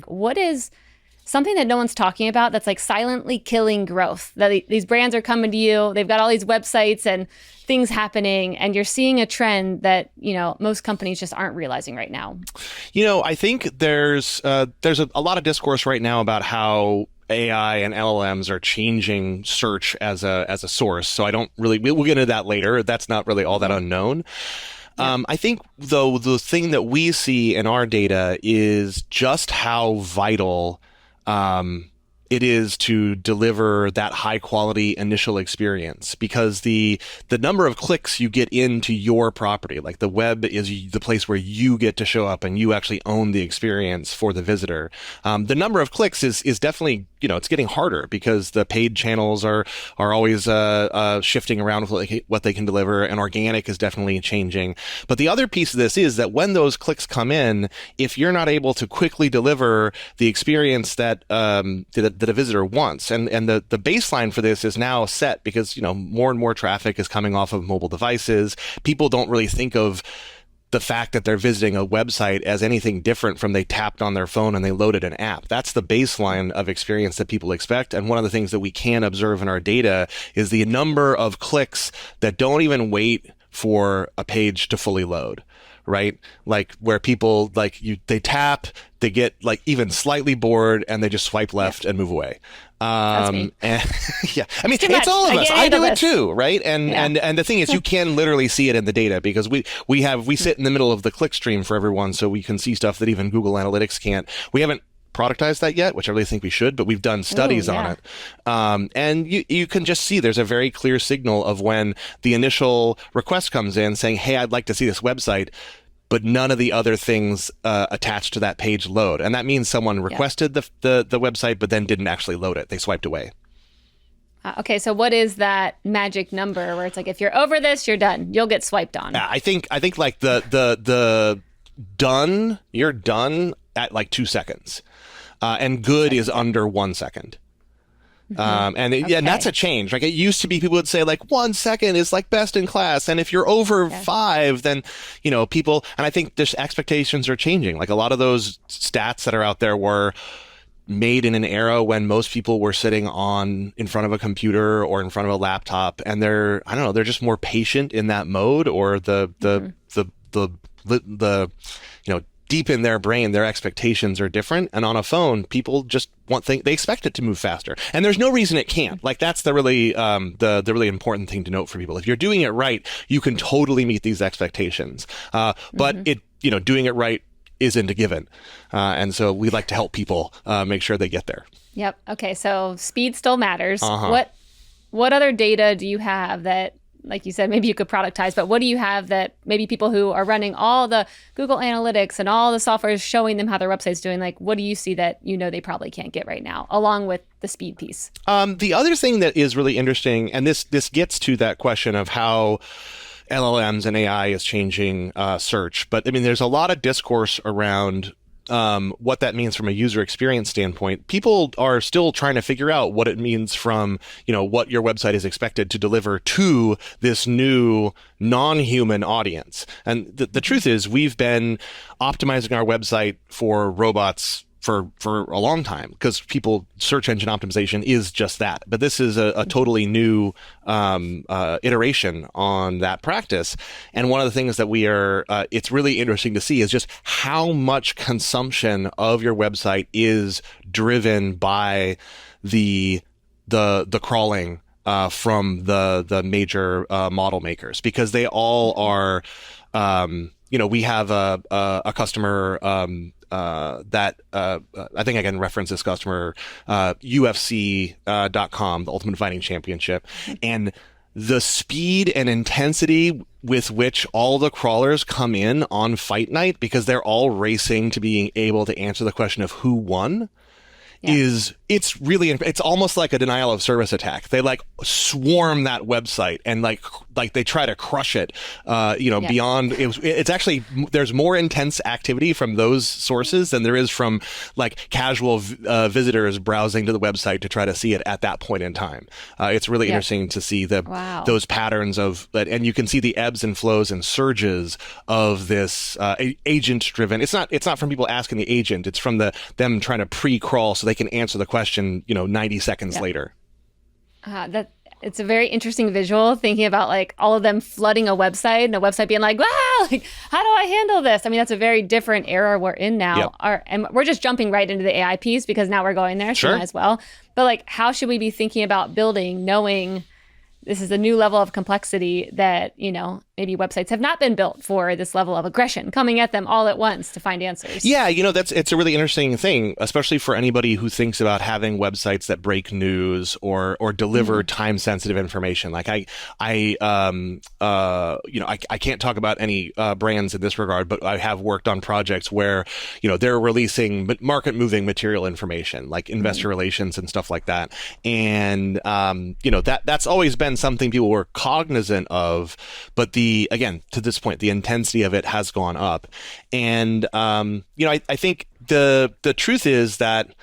what is something that no one's talking about that's like silently killing growth? That these brands are coming to you, they've got all these websites and things happening, and you're seeing a trend that, most companies just aren't realizing right now. I think there's a lot of discourse right now about how AI and LLMs are changing search as a source. So I don't really, we'll get into that later. That's not really all that unknown. I think, though, the thing that we see in our data is just how vital it is to deliver that high quality initial experience, because the number of clicks you get into your property, like the web is the place where you get to show up and you actually own the experience for the visitor. The number of clicks is definitely, it's getting harder because the paid channels are always shifting around with what they can deliver, and organic is definitely changing. But the other piece of this is that when those clicks come in, if you're not able to quickly deliver the experience that that a visitor wants, and the baseline for this is now set because more and more traffic is coming off of mobile devices. People don't really think of the fact that they're visiting a website as anything different from they tapped on their phone and they loaded an app. That's the baseline of experience that people expect. And one of the things that we can observe in our data is the number of clicks that don't even wait for a page to fully load, right? Like where people they tap, they get like even slightly bored, and they just swipe left and move away. That's me. And yeah, I mean, It's all of us. I do it this. too, right? And the thing is, you can literally see it in the data because we sit in the middle of the click stream for everyone, so we can see stuff that even Google Analytics can't. We haven't productized that yet, which I really think we should, but we've done studies on it. And you can just see there's a very clear signal of when the initial request comes in saying, hey, I'd like to see this website, but none of the other things attached to that page load. And that means someone requested the website, but then didn't actually load it. They swiped away. Okay, so what is that magic number where it's like, if you're over this, you're done. You'll get swiped on. I think like the done, you're done at like 2 seconds. And good is under 1 second. And that's a change. Like it used to be, people would say like 1 second is like best in class. And if you're over 5, then, people, and I think just expectations are changing. Like a lot of those stats that are out there were made in an era when most people were sitting in front of a computer or in front of a laptop, and they're just more patient in that mode, or the deep in their brain, their expectations are different. And on a phone, people just they expect it to move faster. And there's no reason it can't. Like that's the really important thing to note for people. If you're doing it right, you can totally meet these expectations. But doing it right isn't a given. And so we like to help people make sure they get there. Yep. Okay. So speed still matters. What other data do you have that, like you said, maybe you could productize, but what do you have that maybe people who are running all the Google Analytics and all the software is showing them how their website's doing? Like, what do you see that they probably can't get right now, along with the speed piece? The other thing that is really interesting, and this gets to that question of how LLMs and AI is changing search, but I mean, there's a lot of discourse around what that means from a user experience standpoint. People are still trying to figure out what it means from, what your website is expected to deliver to this new non-human audience. And the truth is, we've been optimizing our website for robots for a long time, because search engine optimization is just that. But this is a totally new iteration on that practice. And one of the things that it's really interesting to see is just how much consumption of your website is driven by the crawling from the major model makers, because they all are. We have a customer. That I think I can reference this customer, UFC.com, the Ultimate Fighting Championship, and the speed and intensity with which all the crawlers come in on fight night, because they're all racing to being able to answer the question of who won, it's really, it's almost like a denial of service attack. They like swarm that website and like they try to crush it, beyond it's actually, there's more intense activity from those sources than there is from like casual visitors browsing to the website to try to see it at that point in time. It's really interesting to see those patterns of that, and you can see the ebbs and flows and surges of this agent driven. It's not from people asking the agent, it's from them trying to pre-crawl so they can answer the question 90 seconds later. It's a very interesting visual, thinking about like all of them flooding a website and a website being like, wow, like, how do I handle this? I mean, that's a very different era we're in now. And we're just jumping right into the AI piece because now we're going there, so might as well. But like, how should we be thinking about building, knowing this is a new level of complexity that, maybe websites have not been built for, this level of aggression coming at them all at once to find answers? Yeah, it's a really interesting thing, especially for anybody who thinks about having websites that break news or deliver time sensitive information. Like I can't talk about any brands in this regard, but I have worked on projects where, they're releasing market moving material information like investor relations and stuff like that. And, that's always been something people were cognizant of, but again, to this point, the intensity of it has gone up. And, I think the truth is that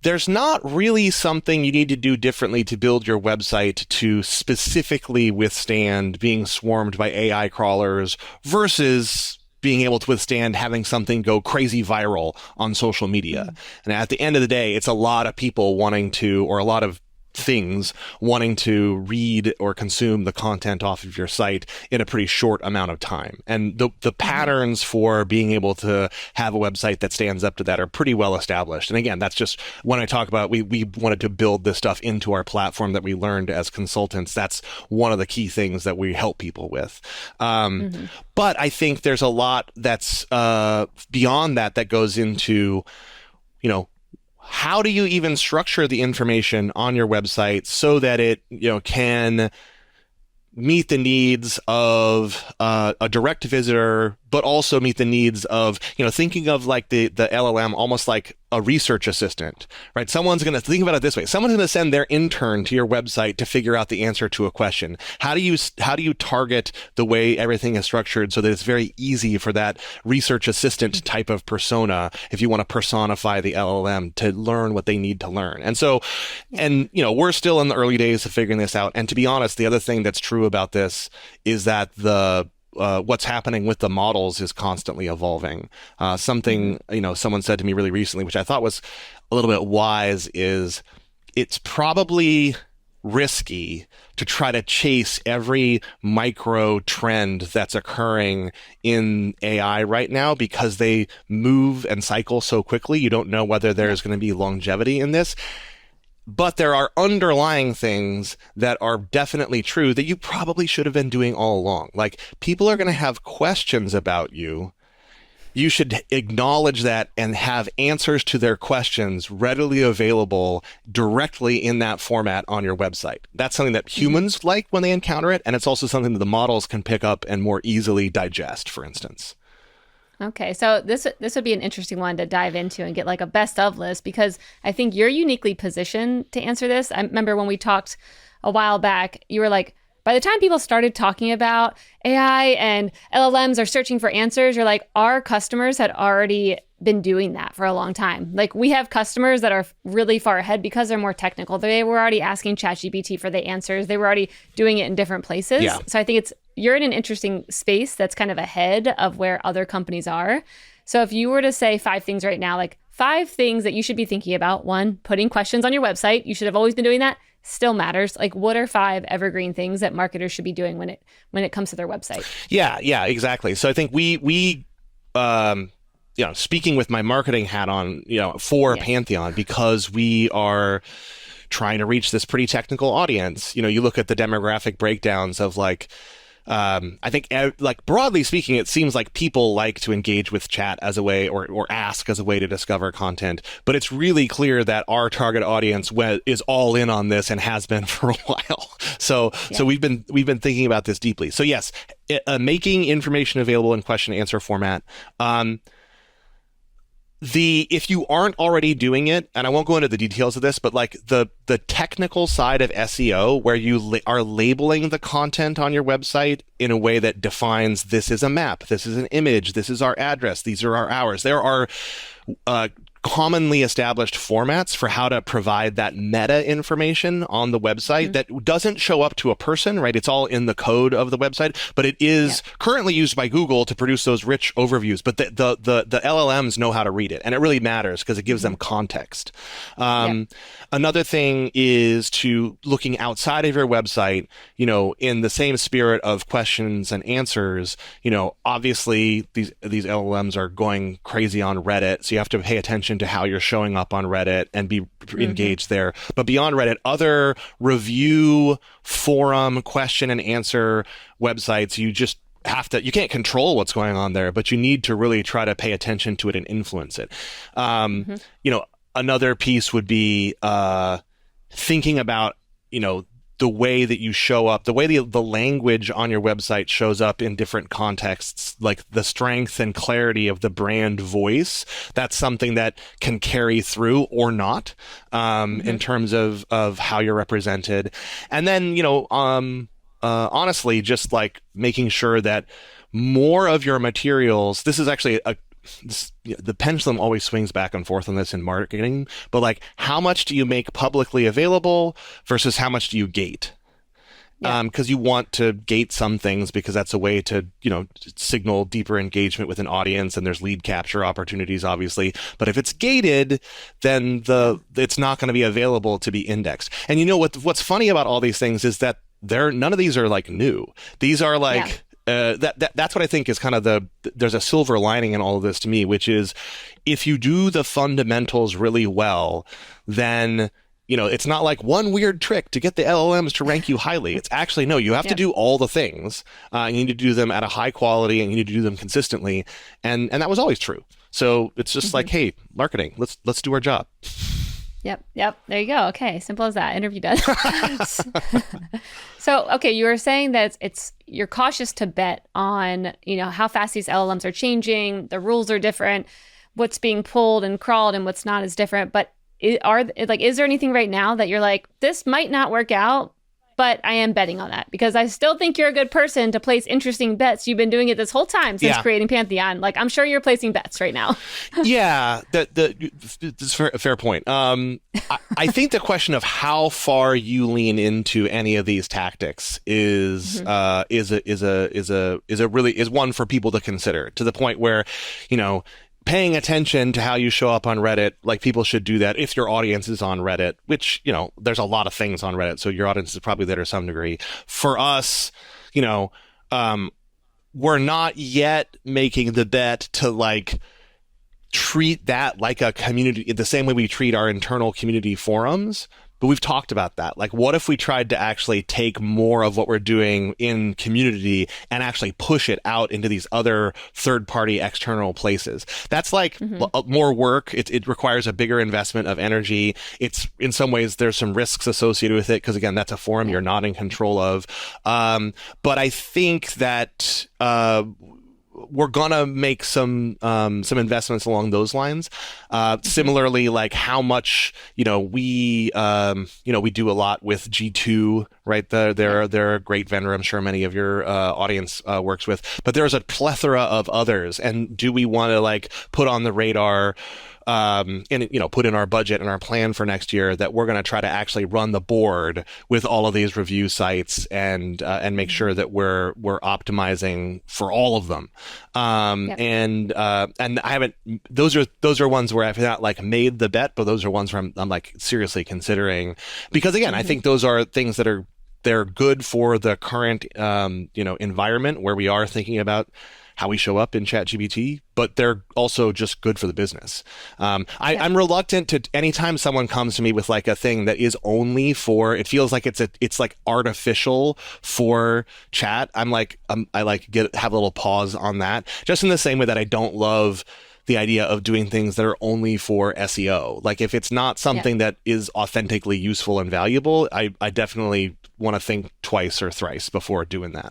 there's not really something you need to do differently to build your website to specifically withstand being swarmed by AI crawlers versus being able to withstand having something go crazy viral on social media. And at the end of the day, it's a lot of people wanting to, or a lot of things wanting to read or consume the content off of your site in a pretty short amount of time. And the patterns for being able to have a website that stands up to that are pretty well established. And again, that's just when I talk about we wanted to build this stuff into our platform that we learned as consultants. That's one of the key things that we help people with. But I think there's a lot that's beyond that goes into, how do you even structure the information on your website so that it, can meet the needs of a direct visitor, but also meet the needs of, thinking of like the LLM almost like a research assistant, right? Someone's going to think about it this way. Someone's going to send their intern to your website to figure out the answer to a question. How do you target the way everything is structured so that it's very easy for that research assistant type of persona, if you want to personify the LLM, to learn what they need to learn? And so, we're still in the early days of figuring this out. And to be honest, the other thing that's true about this is that what's happening with the models is constantly evolving. Something, someone said to me really recently, which I thought was a little bit wise, is it's probably risky to try to chase every micro trend that's occurring in AI right now because they move and cycle so quickly. You don't know whether there's going to be longevity in this. But there are underlying things that are definitely true that you probably should have been doing all along. Like, people are going to have questions about you. You should acknowledge that and have answers to their questions readily available directly in that format on your website. That's something that humans like when they encounter it, and it's also something that the models can pick up and more easily digest, for instance. Okay, so this would be an interesting one to dive into and get like a best of list, because I think you're uniquely positioned to answer this. I remember when we talked a while back, you were like, by the time people started talking about AI and LLMs are searching for answers, you're like, our customers had already been doing that for a long time. Like, we have customers that are really far ahead because they're more technical. They were already asking ChatGPT for the answers. They were already doing it in different places. Yeah. So I think you're in an interesting space that's kind of ahead of where other companies are. So if you were to say 5 things right now, like 5 things that you should be thinking about: 1, putting questions on your website. You should have always been doing that. Still matters. Like, what are 5 evergreen things that marketers should be doing when it comes to their website? Yeah, exactly. So I think we speaking with my marketing hat on, for Pantheon, because we are trying to reach this pretty technical audience. You look at the demographic breakdowns of like, I think, like, broadly speaking, it seems like people like to engage with chat as a way, or ask as a way to discover content. But it's really clear that our target audience is all in on this and has been for a while. So we've been thinking about this deeply. So yes, making information available in question and answer format. If you aren't already doing it, and I won't go into the details of this, but like the technical side of SEO, where you are labeling the content on your website in a way that defines this is a map, this is an image, this is our address, these are our hours. There are commonly established formats for how to provide that meta information on the website that doesn't show up to a person, right? It's all in the code of the website, but it is currently used by Google to produce those rich overviews. But the LLMs know how to read it, and it really matters because it gives them context. Another thing is to looking outside of your website, in the same spirit of questions and answers. Obviously these LLMs are going crazy on Reddit, so you have to pay attention to how you're showing up on Reddit and be engaged there. But beyond Reddit, other review, forum, question and answer websites, you can't control what's going on there, but you need to really try to pay attention to it and influence it. Another piece would be thinking about, the way that you show up, the way the language on your website shows up in different contexts, like the strength and clarity of the brand voice. That's something that can carry through or not in terms of how you're represented. And then, honestly, just like making sure that more of your materials, this is actually the pendulum always swings back and forth on this in marketing, but like how much do you make publicly available versus how much do you gate? Because you want to gate some things because that's a way to, signal deeper engagement with an audience, and there's lead capture opportunities, obviously. But if it's gated, then it's not going to be available to be indexed. And what's funny about all these things is that none of these are like new. These are like that's what I think is kind of there's a silver lining in all of this to me, which is if you do the fundamentals really well, then it's not like one weird trick to get the LLMs to rank you highly. It's actually, no, you have to do all the things. You need to do them at a high quality, and you need to do them consistently. And that was always true. So it's just like, hey, marketing, let's do our job. Yep. There you go. Okay. Simple as that. Interview done. So, okay, you were saying that you're cautious to bet on, how fast these LLMs are changing. The rules are different. What's being pulled and crawled and what's not is different. But is there anything right now that you're like, this might not work out, but I am betting on that because I still think you're a good person to place interesting bets. You've been doing it this whole time since creating Pantheon. Like, I'm sure you're placing bets right now. Yeah, that's a fair point. I think the question of how far you lean into any of these tactics is one for people to consider, to the point where, paying attention to how you show up on Reddit, like people should do that if your audience is on Reddit, which, there's a lot of things on Reddit, so your audience is probably there to some degree. For us, we're not yet making the bet to like treat that like a community the same way we treat our internal community forums. But we've talked about that. Like, what if we tried to actually take more of what we're doing in community and actually push it out into these other third-party external places? That's like more work. It requires a bigger investment of energy. It's, in some ways, there's some risks associated with it because, again, that's a forum you're not in control of. But I think that we're gonna make some investments along those lines. Similarly, like how much we do a lot with G2, right? They're a great vendor. I'm sure many of your audience works with, but there's a plethora of others. And do we want to like put on the radar? And put in our budget and our plan for next year that we're going to try to actually run the board with all of these review sites and make sure that we're optimizing for all of them. And I haven't. Those are ones where I've not like made the bet, but those are ones where I'm like seriously considering, because again, I think those are things that they're good for the current environment where we are thinking about how we show up in ChatGPT, but they're also just good for the business. I'm reluctant to, anytime someone comes to me with like a thing that is only for, it feels like it's like artificial for chat. I have a little pause on that, just in the same way that I don't love the idea of doing things that are only for SEO. Like if it's not something that is authentically useful and valuable, I definitely want to think twice or thrice before doing that.